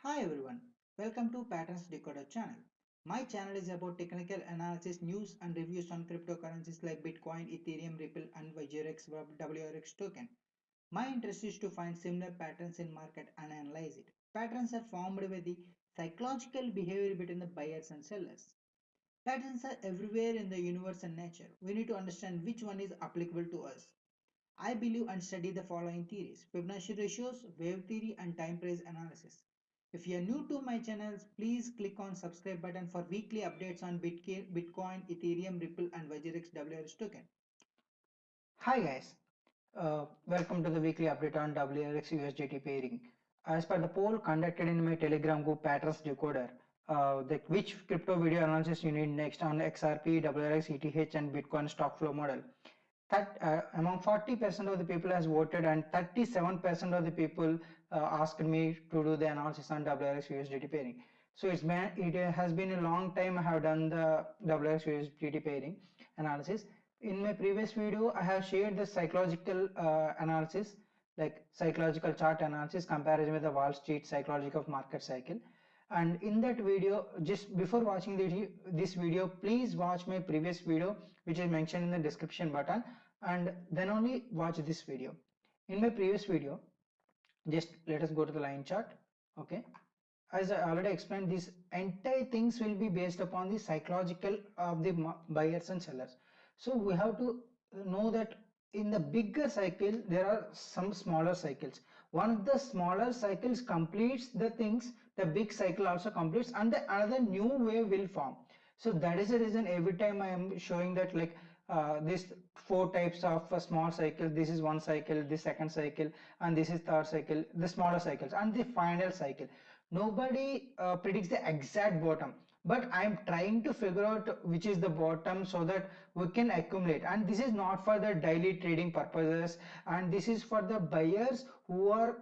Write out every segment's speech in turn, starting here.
Hi everyone, welcome to Patterns Decoder channel. My channel is about technical analysis, news and reviews on cryptocurrencies like Bitcoin, Ethereum, Ripple and YJRX WRX token. My interest is to find similar patterns in market and analyze it. Patterns are formed by the psychological behavior between the buyers and sellers. Patterns are everywhere in the universe and nature. We need to understand which one is applicable to us. I believe and study the following theories: Fibonacci ratios, wave theory, and time price analysis. If you are new to my channels, please click on subscribe button for weekly updates on Bitcoin, Ethereum, Ripple, and YJRX WRX token. Hi guys, welcome to the weekly update on WRX USDT pairing. As per the poll conducted in my Telegram group Patterns Decoder, which crypto video analysis you need next on XRP, WRX, ETH, and Bitcoin stock flow model. That among 40% of the people has voted and 37% of the people asked me to do the analysis on WRX USDT pairing. So it has been a long time I have done the WRX USDT pairing analysis. In my previous video, I have shared the psychological analysis, like psychological chart analysis comparison with the Wall Street psychology of market cycle. And in that video, just before watching this video, please watch my previous video which is mentioned in the description button, and then only watch this video. In my previous video, just let us go to the line chart. Okay, as I already explained, these entire things will be based upon the psychological of the buyers and sellers. So we have to know that in the bigger cycle there are some smaller cycles. Once the smaller cycles completes the things, the big cycle also completes and the another new wave will form. So that is the reason every time I am showing that, like, this four types of small cycle. This is one cycle, this second cycle, and this is third cycle, the smaller cycles, and the final cycle. Nobody predicts the exact bottom, but I'm trying to figure out which is the bottom so that we can accumulate. And this is not for the daily trading purposes, and this is for the buyers who are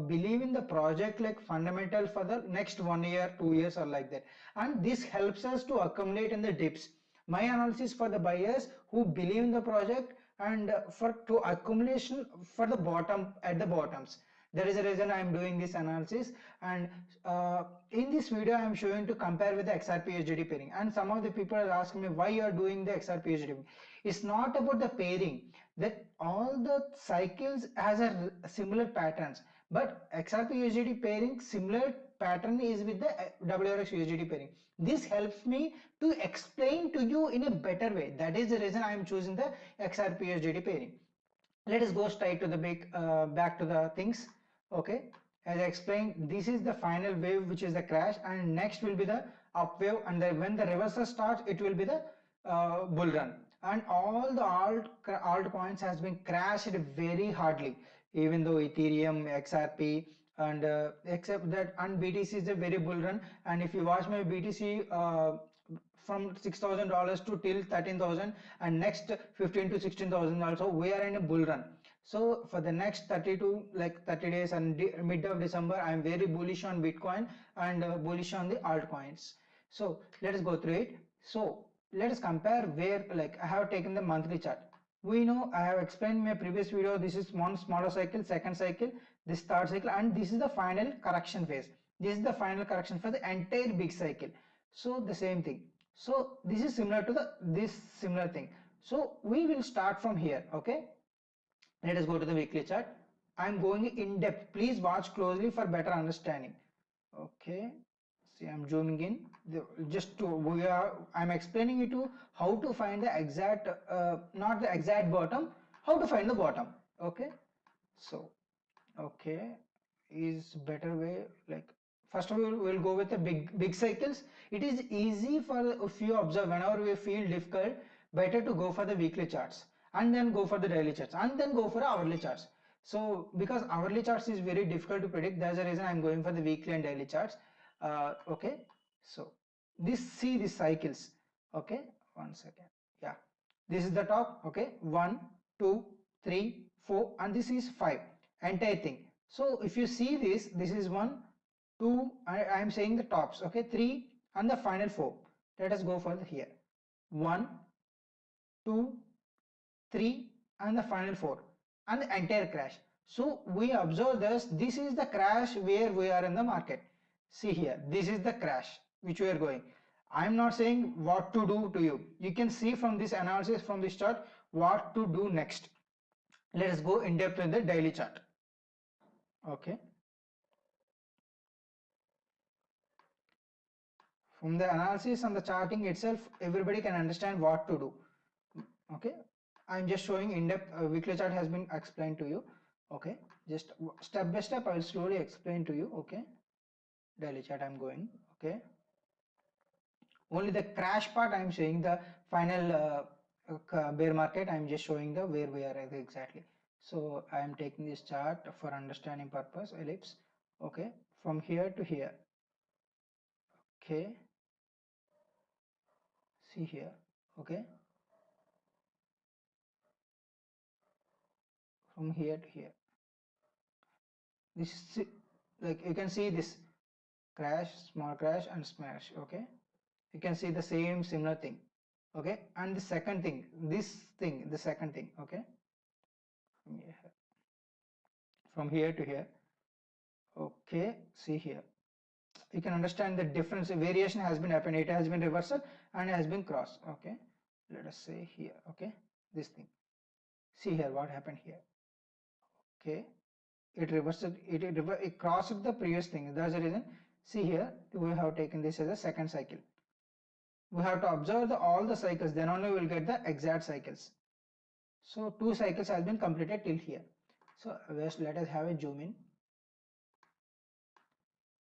believe in the project like fundamental for the next 1 year, 2 years, or like that. And this helps us to accumulate in the dips. My analysis for the buyers who believe in the project, and for to accumulation for the bottom at the bottoms. That is the reason I am doing this analysis. And in this video I am showing to compare with the XRP USDT pairing. And some of the people are asking me why you are doing the XRP USDT. It's not about the pairing, that all the cycles has a similar patterns, but XRP USDT pairing similar pattern is with the WRX USDT pairing. This helps me to explain to you in a better way. That is the reason I am choosing the XRP USDT pairing. Let us go straight to the back to the things. Okay, as I explained, this is the final wave, which is the crash, and next will be the up wave, and when the reversal starts, it will be the bull run. And all the altcoins has been crashed very hardly, even though Ethereum, XRP, and except that, and BTC is a very bull run. And if you watch my BTC from $6,000 to till 13,000, and next 15 to 16,000 also, we are in a bull run. So for the next 30 to like 30 days and mid of December, I am very bullish on Bitcoin and bullish on the altcoins. So let us go through it. So let us compare where, like, I have taken the monthly chart. We know I have explained in my previous video, this is one smaller cycle, second cycle, this third cycle, and this is the final correction phase. This is the final correction for the entire big cycle. So the same thing. So this is similar to the this similar thing. So we will start from here. Okay, let us go to the weekly chart. I'm going in depth. Please watch closely for better understanding. Okay, see, I'm zooming in. Just to I'm explaining you to how to find the exact, not the exact bottom, how to find the bottom. Okay, so okay, is better way, like, first of all we'll go with the big cycles. It is easy for, if you observe, whenever we feel difficult, better to go for the weekly charts and then go for the daily charts and then go for hourly charts. So because hourly charts is very difficult to predict, that's the reason I'm going for the weekly and daily charts. Okay, so see these cycles. Okay, one second. Yeah, this is the top. Okay, 1 2 3 4, and this is 5, entire thing. So if you see this is 1 2, I am saying the tops. Okay, 3 and the final 4. Let us go for the here. 1 2 3 and the final 4, and the entire crash. So we observe this is the crash where we are in the market. See here, this is the crash which we are going. I'm not saying what to do to you. You can see from this analysis from this chart what to do next. Let us go in depth in the daily chart. Okay. From the analysis and the charting itself, everybody can understand what to do. Okay. I'm just showing in depth. Weekly chart has been explained to you. Okay. Just step by step, I will slowly explain to you. Okay. Daily chart I'm going. Okay. Only the crash part I'm showing, the final bear market I'm just showing the where we are exactly. So I am taking this chart for understanding purpose, ellipse. Okay, from here to here. Okay, see here. Okay, from here to here. This is like you can see this crash, small crash and smash. Okay, you can see the same similar thing. Okay, and the second thing, this thing, the second thing. Okay, from here to here. Okay, see here. You can understand the difference. Variation has been happened. It has been reversal and has been cross. Okay, let us say here. Okay, this thing. See here what happened here. Okay, it reversed. It crossed the previous thing. That's the reason. See here, we have taken this as a second cycle. We have to observe all the cycles. Then only we will get the exact cycles. So 2 cycles has been completed till here. So let us have a zoom in.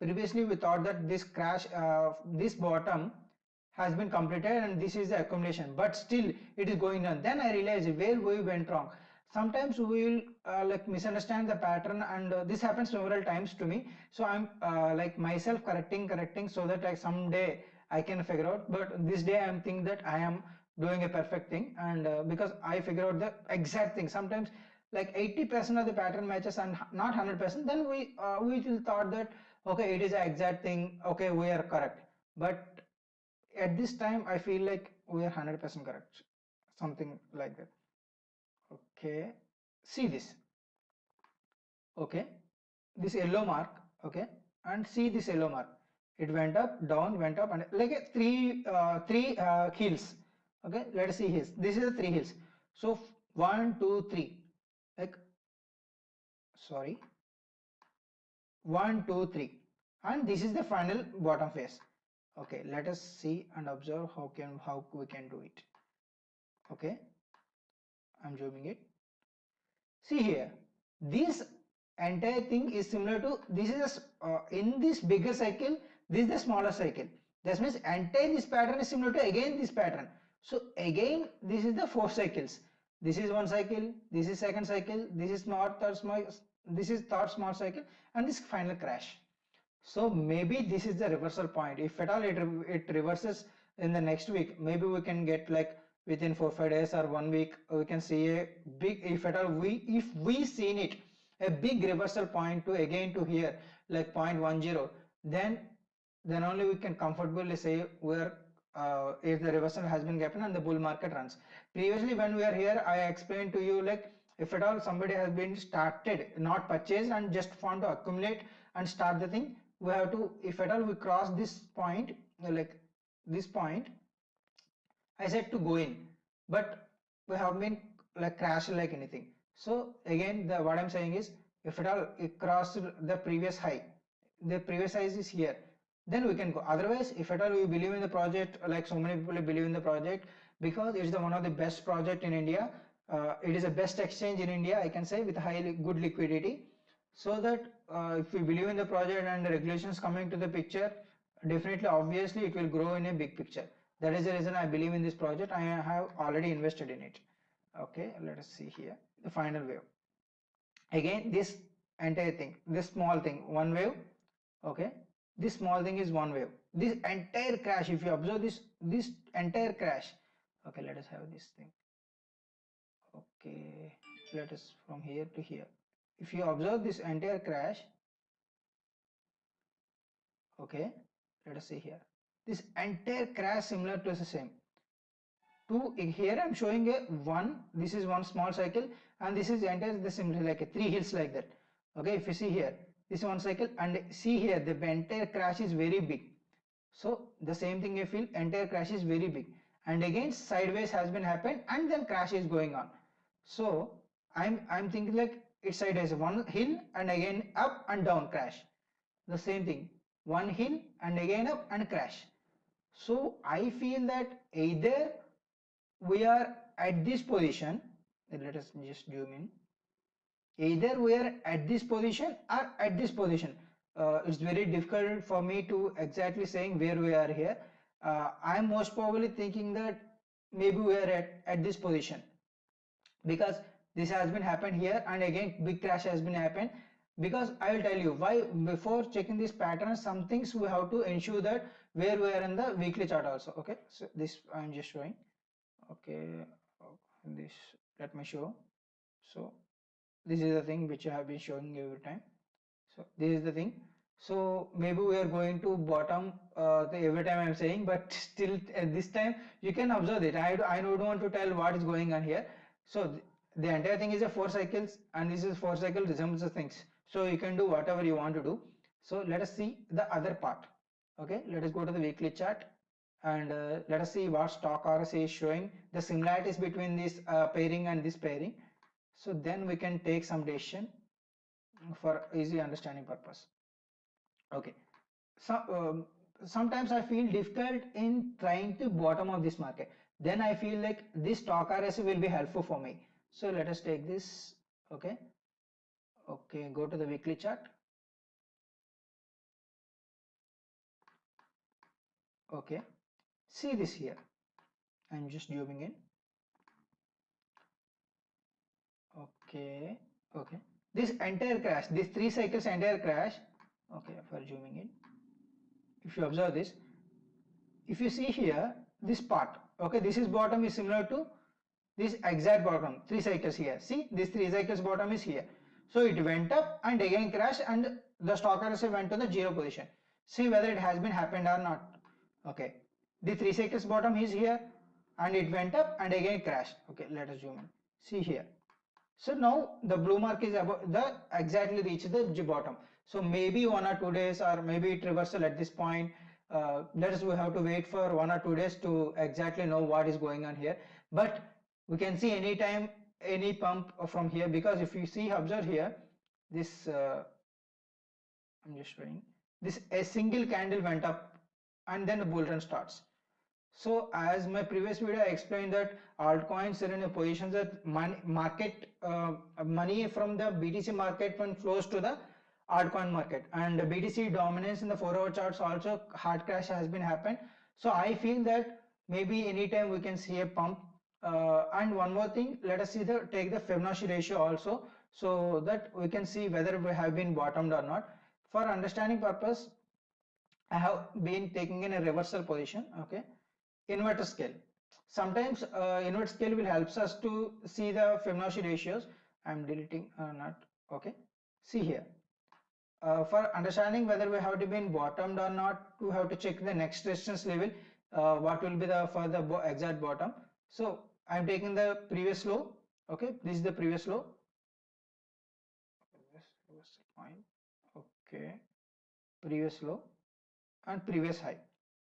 Previously we thought that this crash, this bottom has been completed and this is the accumulation, but still it is going on. Then I realized where we went wrong. Sometimes we will like misunderstand the pattern, and this happens several times to me. So I'm like myself correcting so that like someday I can figure out. But this day I'm thinking that I am doing a perfect thing, and because I figure out the exact thing. Sometimes like 80% of the pattern matches and not 100%. Then we will thought that okay, it is the exact thing. Okay, we are correct. But at this time I feel like we are 100% correct, something like that. Okay, see this. Okay, this yellow mark. Okay, and see this yellow mark. It went up, down, went up, and like a three hills. Okay, let's see his. This is the 3 hills. So 1 2 3, like sorry, 1 2 3, and this is the final bottom face. Okay, let us see and observe how we can do it. Okay, I'm zooming it. See here, this entire thing is similar to this is in this bigger cycle, this is the smaller cycle. That means entire this pattern is similar to again this pattern. So again this is the 4 cycles. This is one cycle, this is second cycle, this is not third small, this is third small cycle, and this final crash. So maybe this is the reversal point. If at all it reverses in the next week, maybe we can get like within 4 5 days or 1 week, we can see a big, if at all if we seen it, a big reversal point to again to here like 0.10, then only we can comfortably say where if the reversal has been happened and the bull market runs. Previously when we are here, I explained to you like if at all somebody has been started not purchased and just want to accumulate and start the thing, we have to, if at all we cross this point, like this point, I said to go in, but we have been like crashed like anything. So again, the what I'm saying is, if at all it crossed the previous high, the previous high is here, then we can go. Otherwise, if at all we believe in the project, like so many people believe in the project because it's the one of the best project in India. It is the best exchange in India, I can say, with high good liquidity. So that if we believe in the project and the regulations coming to the picture, definitely, obviously, it will grow in a big picture. That is the reason I believe in this project. I have already invested in it. Okay, let us see here the final wave. Again, this entire thing, this small thing, one wave. Okay, this small thing is one wave. This entire crash, if you observe this entire crash. Okay, let us have this thing. Okay, let us from here to here. If you observe this entire crash, okay, let us see here. This entire crash similar to the same. Two here I'm showing a one. This is one small cycle, and this is entire the similar like a 3 hills like that. Okay, if you see here, this one cycle, and see here the entire crash is very big. So the same thing I feel, entire crash is very big, and again sideways has been happened and then crash is going on. So I'm thinking like it's sideways, one hill and again up and down crash. The same thing, one hill and again up and crash. So I feel that either we are at this position, let us just zoom in, either we are at this position or at this position. It's very difficult for me to exactly saying where we are here. I'm most probably thinking that maybe we are at this position, because this has been happened here and again big crash has been happened. Because I will tell you why. Before checking this pattern, some things we have to ensure that where we are in the weekly chart also. Okay, so this I'm just showing. Okay, this, let me show. So this is the thing which I have been showing every time. So this is the thing. So maybe we are going to bottom every time I'm saying, but still at this time you can observe it. I don't want to tell what is going on here. So the entire thing is a 4 cycles, and this is 4 cycle resembles the things. So you can do whatever you want to do. So let us see the other part. Okay, let us go to the weekly chart, and let us see what stock RSI is showing, the similarities between this pairing and this pairing. So then we can take some decision for easy understanding purpose. Okay, so sometimes I feel difficult in trying to bottom of this market. Then I feel like this stock RSI will be helpful for me. So let us take this. Okay, okay, go to the weekly chart. Okay, see this here. I'm just zooming in. Okay, okay, this entire crash, this 3 cycles entire crash. Okay, for zooming in, if you observe this, if you see here this part, okay, this is bottom is similar to this exact bottom, 3 cycles here. See, this 3 cycles bottom is here. So it went up and again crashed, and the stock RSI went to the zero position. See whether it has been happened or not. Okay, the 3 cycles bottom is here and it went up and again crashed. Okay, let us zoom in. See here. So now the blue mark is about the exactly reach the bottom. So maybe 1 or 2 days, or maybe it reversal at this point. Let us, we have to wait for 1 or 2 days to exactly know what is going on here. But we can see anytime any pump from here, because if you see, observe here, this I'm just showing this, a single candle went up and then the bull run starts. So as my previous video I explained that altcoins are in a position that money from the BTC market when flows to the altcoin market, and the BTC dominance in the 4-hour charts also hard crash has been happened. So I feel that maybe anytime we can see a pump. And one more thing, let us see the take the Fibonacci ratio also, so that we can see whether we have been bottomed or not. For understanding purpose, I have been taking in a reversal position. Okay, inverter scale. Sometimes inverter scale will helps us to see the Fibonacci ratios. I'm deleting not. Okay, see here. For understanding whether we have to been bottomed or not, we have to check the next resistance level. What will be the for the exact bottom? So I'm taking the previous low. Okay, this is the previous low. Previous point. Okay, previous low and previous high.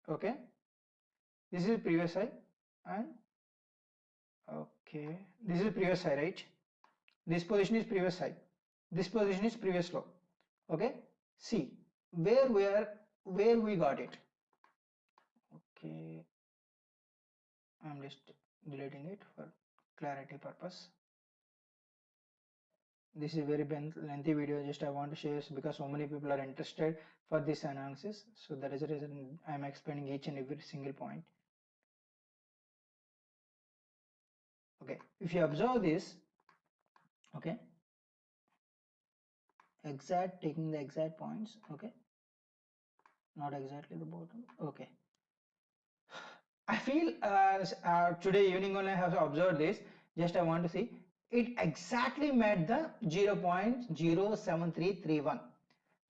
Okay, this is previous high, and okay, this is previous high, right? This position is previous high, this position is previous low. Okay, see where we got it. Okay, I'm just deleting it for clarity purpose. This is a very lengthy video, just I want to share because so many people are interested for this analysis. So that is the reason I'm explaining each and every single point. Okay, if you observe this, okay, exact, taking the exact points. Okay, not exactly the bottom. Okay, I feel today evening only I have observed this. Just I want to see it exactly met the 0.07331.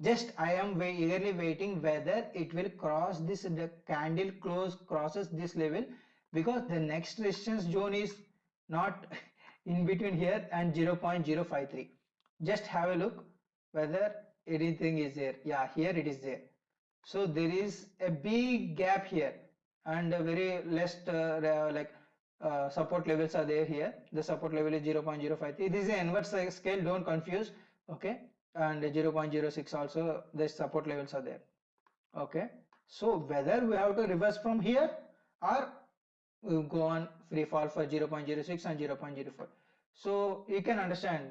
Just I am eagerly waiting whether it will cross this, the candle close crosses this level, because the next resistance zone is not in between here and 0.053. Just have a look whether anything is there. Yeah, here it is there. So there is a big gap here and a very less support levels are there here. The support level is 0.053. This is an inverse scale, don't confuse. Okay, and 0.06 also the support levels are there. Okay, so whether we have to reverse from here or we go on free fall for 0.06 and 0.04. So you can understand,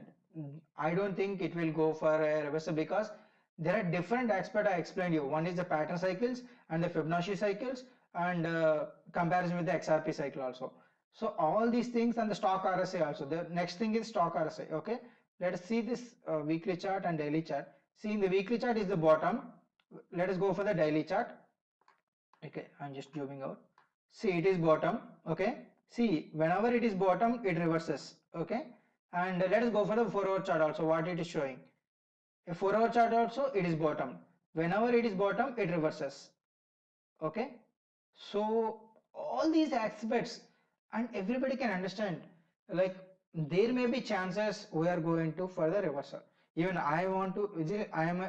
I don't think it will go for a reversal because there are different aspects I explained you. One is the pattern cycles and the Fibonacci cycles and comparison with the XRP cycle also. So all these things and the stock RSI also. The next thing is stock RSI. Okay, let us see this weekly chart and daily chart. See, in the weekly chart is the bottom. Let us go for the daily chart. Okay, I'm just zooming out. See, it is bottom. Okay, see, whenever it is bottom it reverses. Okay, and let us go for the 4-hour chart also, what it is showing. A 4-hour chart also, it is bottom. Whenever it is bottom it reverses. Okay, so all these aspects and everybody can understand, like there may be chances we are going to further reversal. Even I want to, I am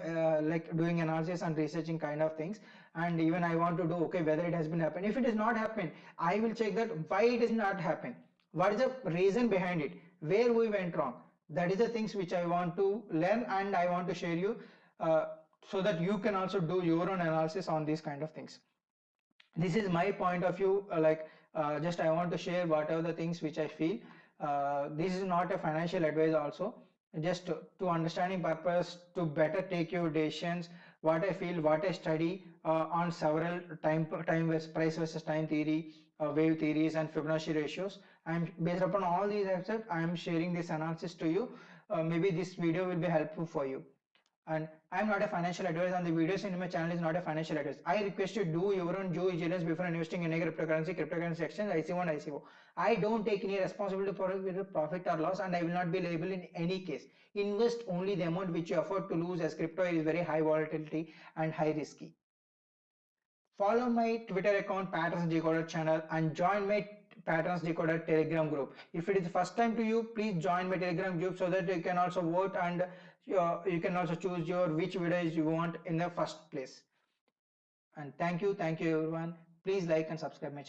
like doing analysis and researching kind of things, and even I want to do, okay, whether it has been happened. If it is not happened, I will check that why it is not happened, what is the reason behind it, where we went wrong. That is the things which I want to learn and I want to share you, uh, so that you can also do your own analysis on these kind of things. This is my point of view, just I want to share whatever the things which I feel. This is not a financial advice also, just to understanding purpose, to better take your decisions. What I feel, what I study on several price versus time theory, wave theories and Fibonacci ratios. I'm based upon all these aspects, I am sharing this analysis to you. Maybe this video will be helpful for you. And I'm not a financial advisor, and the videos in my channel is not a financial advice. I request you do your own due diligence before investing in a cryptocurrency exchange, ICO and ICO. I don't take any responsibility for profit or loss, and I will not be liable in any case. Invest only the amount which you afford to lose, as crypto is very high volatility and high risky. Follow my Twitter account Patterns Decoder channel and join my Patterns Decoder Telegram group. If it is the first time to you, please join my Telegram group so that you can also vote and you can also choose your which videos you want in the first place. And thank you everyone. Please like and subscribe my channel.